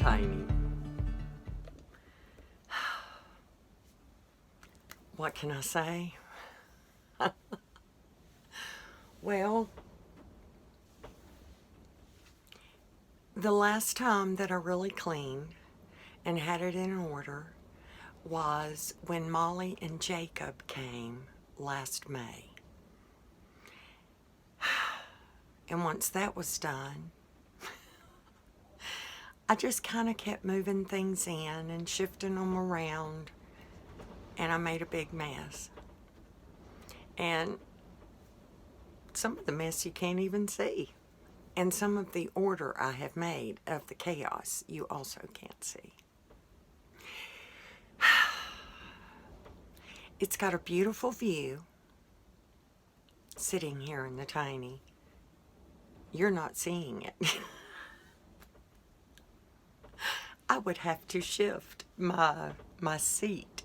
tiny. What can I say? Well, the last time that I really cleaned and had it in order was when Molly and Jacob came last May. And once that was done, I just kind of kept moving things in and shifting them around, and I made a big mess. And some of the mess you can't even see. And some of the order I have made of the chaos you also can't see. It's got a beautiful view sitting here in the tiny. You're not seeing it. I would have to shift my seat,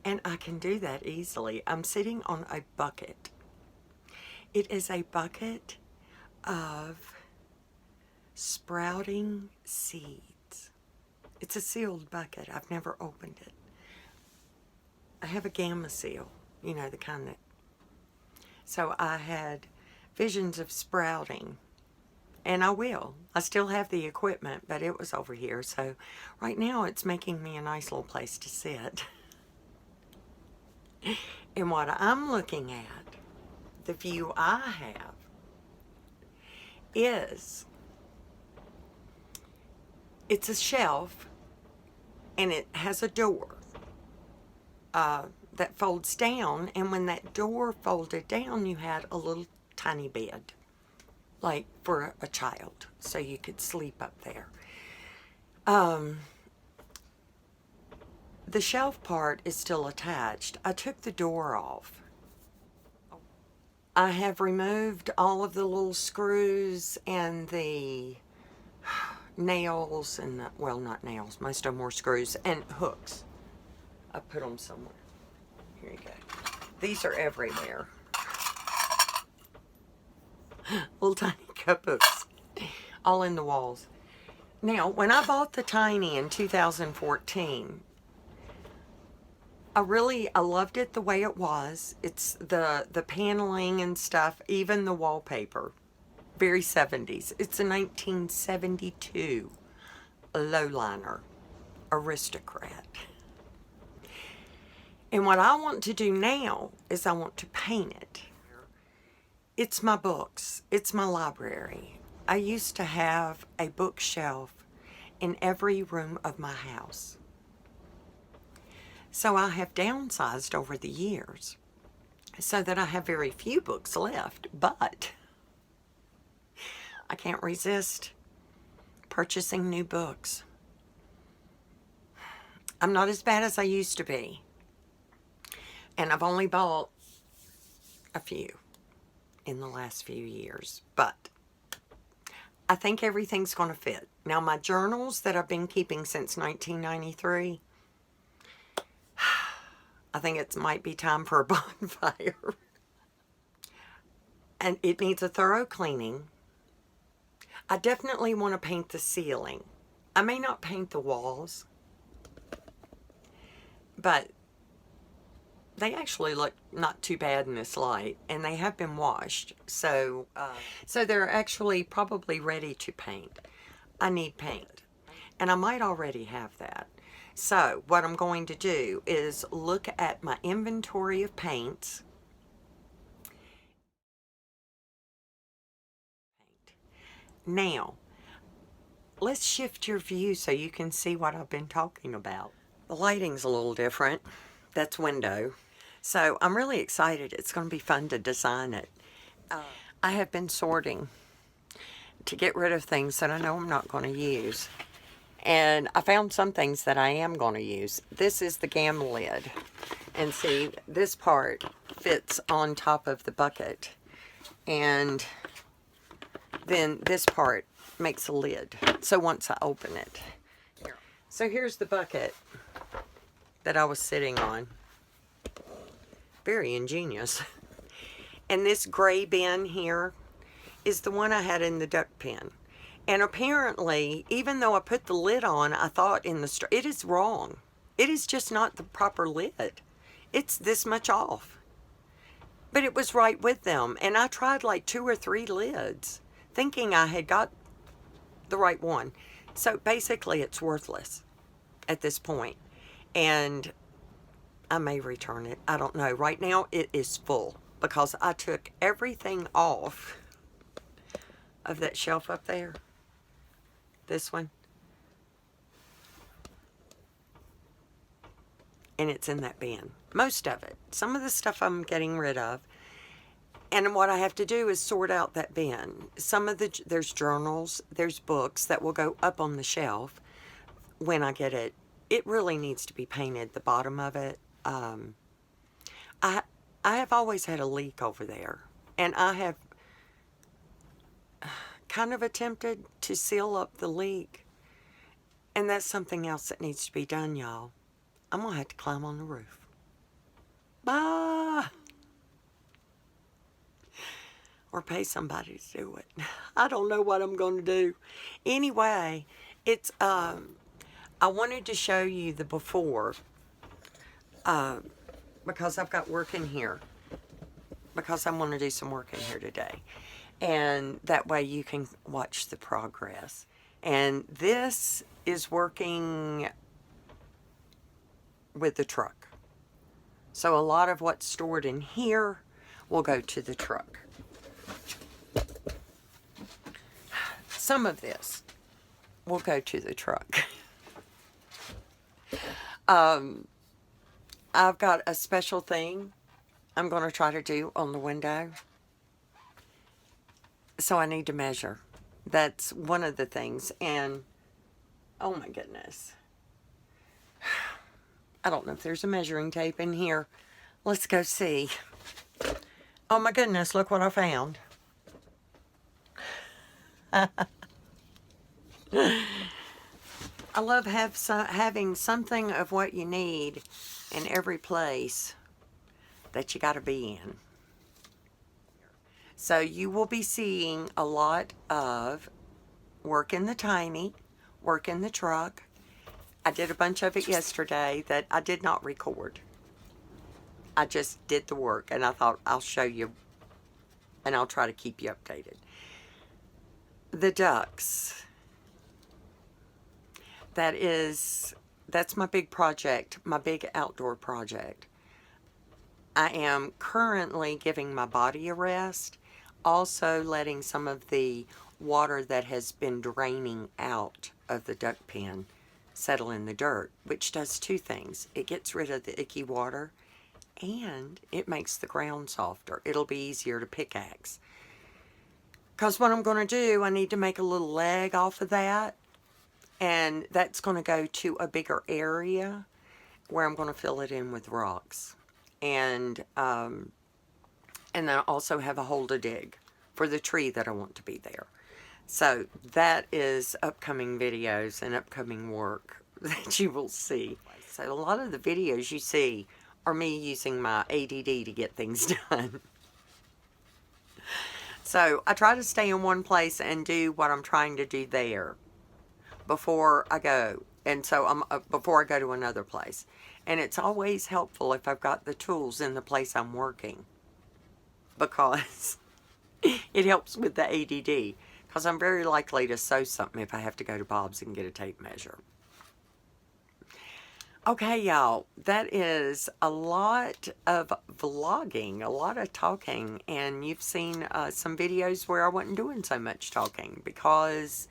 and I can do that easily. I'm sitting on a bucket. It is a bucket of sprouting seeds. It's a sealed bucket. I've never opened it. I have a gamma seal, you know, the kind that... So I had visions of sprouting, and I will. I still have the equipment, but it was over here. So right now it's making me a nice little place to sit. And what I'm looking at, the view I have, is it's a shelf, and it has a door that folds down, and when that door folded down, you had a little tiny bed, like for a child, so you could sleep up there. The shelf part is still attached. I took the door off. I have removed all of the little screws and the nails and the, well, not nails, most of them were screws and hooks. I put them somewhere. Here you go. These are everywhere. Little tiny cup hooks, all in the walls. Now, when I bought the tiny in 2014, I loved it the way it was. It's the paneling and stuff, even the wallpaper. Very 70s. It's a 1972 lowliner aristocrat. And what I want to do now is I want to paint it. It's my books. It's my library. I used to have a bookshelf in every room of my house. So I have downsized over the years so that I have very few books left, but I can't resist purchasing new books. I'm not as bad as I used to be, and I've only bought a few in the last few years, but I think everything's going to fit. Now, my journals that I've been keeping since 1993, I think it might be time for a bonfire. And it needs a thorough cleaning. I definitely want to paint the ceiling. I may not paint the walls, but they actually look not too bad in this light, and they have been washed. So they're actually probably ready to paint. I need paint, and I might already have that. So what I'm going to do is look at my inventory of paints. Now, let's shift your view so you can see what I've been talking about. The lighting's a little different. That's window. So I'm really excited. It's going to be fun to design it. I have been sorting to get rid of things that I know I'm not going to use. And I found some things that I am going to use. This is the gam lid. And see, this part fits on top of the bucket. And then this part makes a lid. So once I open it. So here's the bucket that I was sitting on. Very ingenious. And this gray bin here is the one I had in the duck pen. And apparently, even though I put the lid on, I thought in the store, it is wrong. It is just not the proper lid. It's this much off. But it was right with them. And I tried like 2 or 3 lids, thinking I had got the right one. So basically, it's worthless at this point. And I may return it. I don't know. Right now, it is full because I took everything off of that shelf up there. This one. And it's in that bin. Most of it. Some of the stuff I'm getting rid of. And what I have to do is sort out that bin. There's journals, there's books that will go up on the shelf when I get it. It really needs to be painted, the bottom of it. I have always had a leak over there. And I have kind of attempted to seal up the leak. And that's something else that needs to be done, y'all. I'm going to have to climb on the roof. Bye. Or pay somebody to do it. I don't know what I'm going to do. Anyway, it's, I wanted to show you the before, because I've got work in here. Because I want to do some work in here today. And that way you can watch the progress. And this is working with the truck. So a lot of what's stored in here will go to the truck. Some of this will go to the truck. I've got a special thing I'm going to try to do on the window. So I need to measure. That's one of the things. And, oh my goodness. I don't know if there's a measuring tape in here. Let's go see. Oh my goodness, look what I found. I love having something of what you need in every place that you got to be in. So you will be seeing a lot of work in the tiny, work in the truck. I did a bunch of it yesterday that I did not record. I just did the work and I thought I'll show you and I'll try to keep you updated. The ducks. That's my big project, my big outdoor project. I am currently giving my body a rest, also letting some of the water that has been draining out of the duck pen settle in the dirt, which does 2 things. It gets rid of the icky water and it makes the ground softer. It'll be easier to pickaxe. Because what I'm going to do, I need to make a little leg off of that. And that's going to go to a bigger area where I'm going to fill it in with rocks. And then I also have a hole to dig for the tree that I want to be there. So that is upcoming videos and upcoming work that you will see. So a lot of the videos you see are me using my ADD to get things done. So I try to stay in one place and do what I'm trying to do there before I go. And so before I go to another place. And it's always helpful if I've got the tools in the place I'm working. Because it helps with the ADD. Because I'm very likely to sew something if I have to go to Bob's and get a tape measure. Okay, y'all, that is a lot of vlogging, a lot of talking, and you've seen some videos where I wasn't doing so much talking because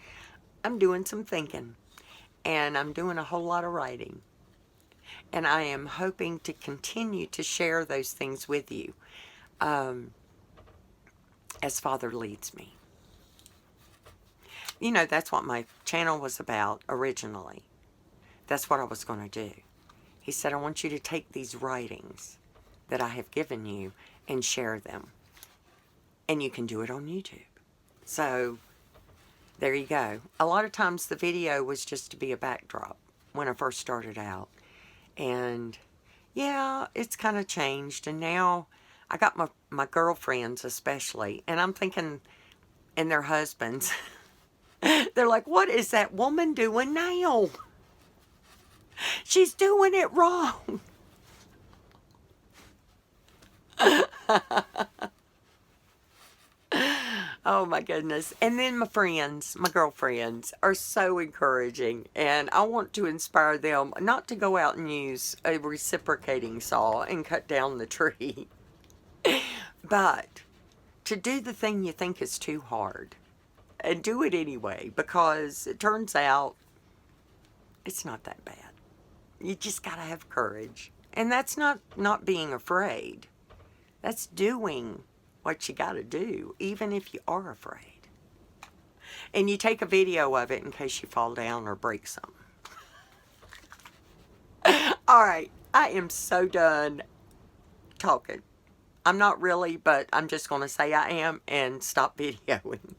I'm doing some thinking, and I'm doing a whole lot of writing, and I am hoping to continue to share those things with you as Father leads me. You know, that's what my channel was about originally. That's what I was going to do. He said, I want you to take these writings that I have given you and share them. And you can do it on YouTube. So, there you go. A lot of times the video was just to be a backdrop when I first started out. And, yeah, it's kind of changed. And now, I got my girlfriends especially. And I'm thinking, and their husbands, They're like, what is that woman doing now? She's doing it wrong. Oh my goodness. And then my friends, my girlfriends are so encouraging, and I want to inspire them not to go out and use a reciprocating saw and cut down the tree, but to do the thing you think is too hard and do it anyway, because it turns out it's not that bad. You just gotta have courage. And that's not being afraid. That's doing what you gotta do, even if you are afraid. And you take a video of it in case you fall down or break something. All right, I am so done talking. I'm not really, but I'm just gonna say I am and stop videoing.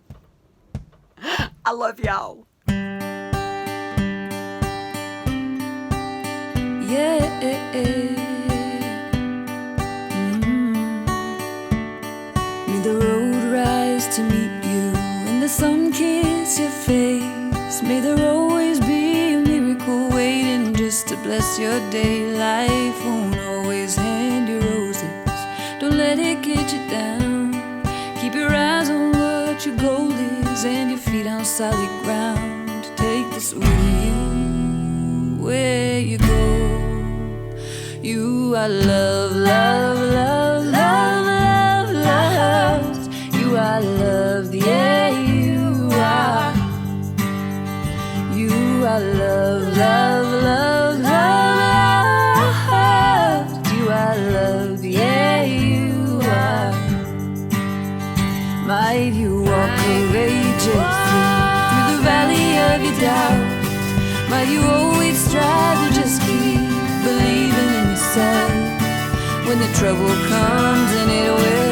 I love y'all. Yeah. May the road rise to meet you and the sun kiss your face. May there always be a miracle waiting just to bless your day. Life won't always hand you roses. Don't let it get you down. Keep your eyes on what your goal is and your feet on solid ground. Take this with you where you go. You are love, love, love, love, love, love. You are love, yeah, you are. You are love, love, love, love, love. You are love, yeah, you are. Might you walk courageously through the valley of your doubt. Might you always strive to just keep believing in yourself. When the trouble comes, and it will